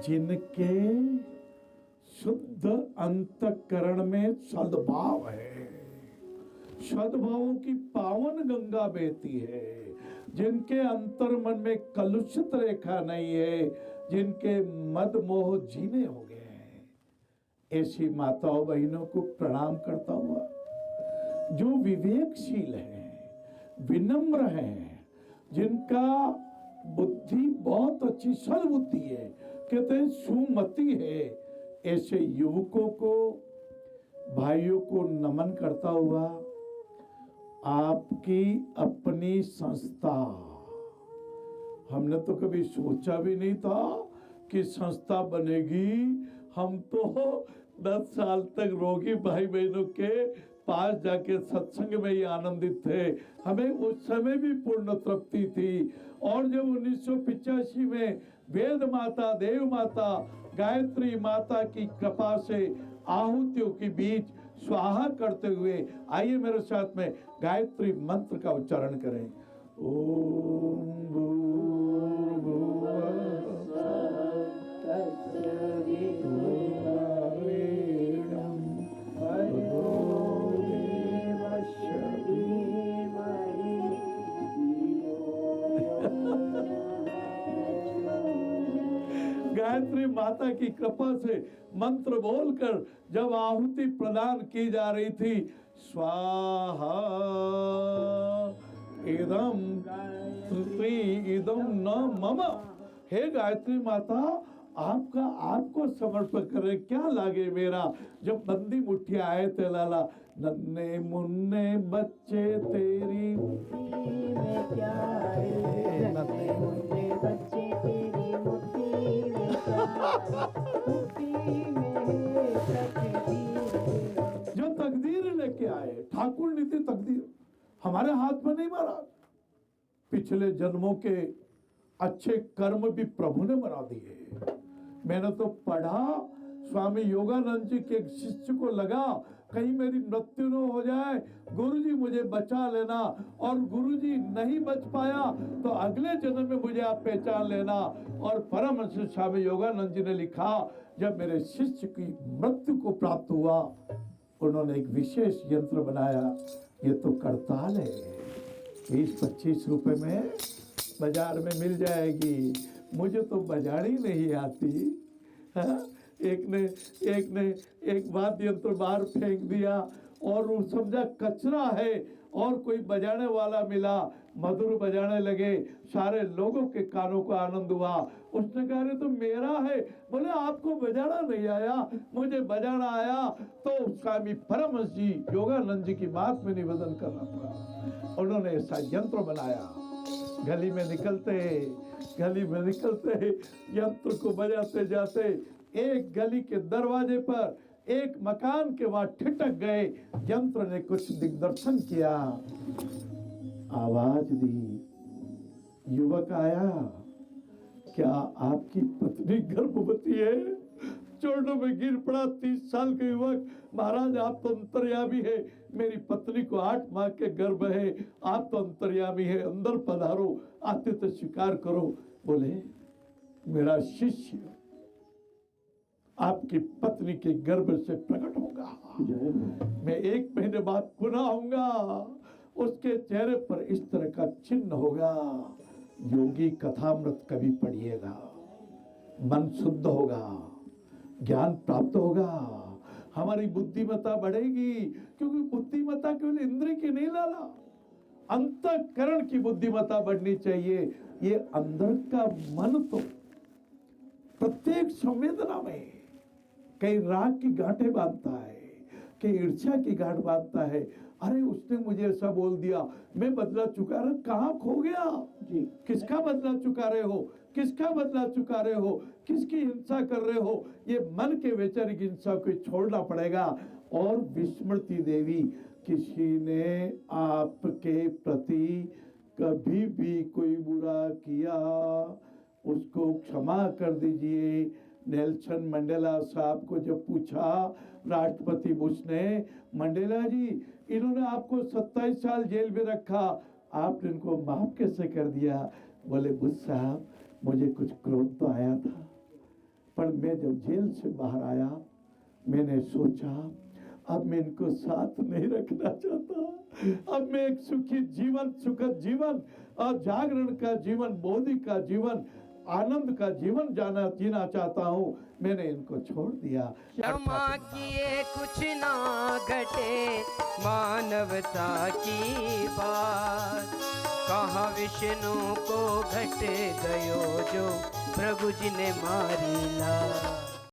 जिनके शुद्ध अंतःकरण में सद्भाव है, सद्भावों की पावन गंगा बहती है, जिनके अंतर मन में कलुषित रेखा नहीं है, जिनके मद मोह जीने हो गए हैं, ऐसी माताओं बहनों को प्रणाम करता हुआ, जो विवेकशील है, विनम्र है, जिनका बुद्धि बहुत अच्छी सद्बुद्धि है, कहते हैं सुमति है, ऐसे युवकों को, भाइयों को नमन करता हुआ आपकी अपनी संस्था, हमने तो कभी सोचा भी नहीं था कि संस्था बनेगी। हम तो 10 साल तक रोगी भाई बहनों के पास जाके सत्संग में ही आनंदित थे, हमें उस समय भी पूर्ण तृप्ति थी। और जब 1985 में वेद माता, देव माता, गायत्री माता की कृपा से आहुतियों के बीच स्वाहा करते हुए, आइए मेरे साथ में गायत्री मंत्र का उच्चारण करें। ओम भूर्भुवः तत्सवितुर्वरेण्यं भर्गो देवस्य धीमहि धियो यो न। गायत्री माता की कृपा से मंत्र बोलकर जब आहुति प्रदान की जा रही थी, स्वाहा इदम त्रि इदम न मम, हे गायत्री माता आपका आपको समर्पण करे, क्या लागे मेरा। जब बंदी मुठिया आए थे लाला, नन्हे मुन्ने बच्चे तेरी मुट्ठी में प्यारे, नन्हे मुन्ने बच्चे तेरी मुट्ठी में जो तकदीर लेके आए, ठाकुर नीति तकदीर हमारे हाथ में नहीं महाराज। पिछले जन्मों के अच्छे कर्म भी प्रभु ने बना दिए। मैंने तो पढ़ा, स्वामी योगानंद जी के एक शिष्य को लगा कहीं मेरी मृत्यु न हो जाए, गुरुजी मुझे बचा लेना, और गुरुजी नहीं बच पाया तो अगले जन्म में मुझे आप पहचान लेना। और परमहंस स्वामी योगानंद जी ने लिखा, जब मेरे शिष्य की मृत्यु को प्राप्त हुआ, उन्होंने एक विशेष यंत्र बनाया, ये तो करताल है, 20-25 रुपए में बाजार में मिल जाएगी, मुझे तो बजानी नहीं आती। हाँ? एक ने एक वाद्य यंत्र बाहर फेंक दिया और वो समझा कचरा है, और कोई बजाने वाला मिला, मधुर बजाने लगे, सारे लोगों के कानों को आनंद हुआ। उसने कहा अरे तो मेरा है, बोले आपको बजाना नहीं आया, मुझे बजाना आया। तो स्वामी परमहंस जी योगानंद जी की बात में निवेदन करना पड़ा, उन्होंने ऐसा यंत्र बनाया। गली में निकलते यंत्र को बजाते जाते एक गली के दरवाजे पर एक मकान के वहां ठिठक गए। यंत्र ने कुछ दिग्दर्शन किया, आवाज दी, युवक आया, क्या आपकी पत्नी गर्भवती है? चरणों में गिर पड़ा 30 साल का युवक, महाराज आप तो अंतर्यामी है, मेरी पत्नी को 8 माह के गर्भ है, आप तो अंतर्यामी है, अंदर पधारो, आते तो स्वीकार करो। बोले मेरा शिष्य आपकी पत्नी के गर्भ से प्रकट होगा, मैं 1 महीने बाद पुनः आऊंगा, उसके चेहरे पर इस तरह का चिन्ह होगा, योगी कथामृत कभी पढ़िएगा, मन शुद्ध होगा, ज्ञान प्राप्त होगा, हमारी बुद्धिमत्ता बढ़ेगी। क्योंकि बुद्धिमत्ता केवल इंद्रिय की नहीं लाला, अंतःकरण की बुद्धिमत्ता बढ़नी चाहिए। ये अंदर का मन तो प्रत्येक संवेदना में कई राग की गांठें बांधता है, कई ईर्ष्या की गांठ बांधता है। अरे उसने मुझे ऐसा बोल दिया, मैं बदला चुका रहा, कहाँ खो गया जी? किसका बदला चुका रहे हो, किसका बदला चुका रहे हो, किसकी हिंसा कर रहे हो? ये मन के वैचारिक हिंसा को छोड़ना पड़ेगा। और विस्मृति देवी, किसी ने आपके प्रति कभी भी कोई बुरा किया उसको क्षमा कर दीजिए। नेल्सन मंडेला साहब को जब पूछा राष्ट्रपति बुश ने, मंडेला जी इन्होंने आपको 27 साल जेल में रखा, आपने इनको माफ कैसे कर दिया? बोले बुश साहब मुझे कुछ क्रोध तो आया था, पर मैं जब जेल से बाहर आया, मैंने सोचा अब मैं इनको साथ नहीं रखना चाहता। अब मैं एक सुखी जीवन, सुखद जीवन और जागरण का जीवन, बोधि का जीवन, आनंद का जीवन जीना चाहता हूँ। मैंने इनको छोड़ दिया। क्षमा किए कुछ ना घटे मानवता की बात, कहा विष्णु को घट गयो जो प्रभु जी ने मारी ला।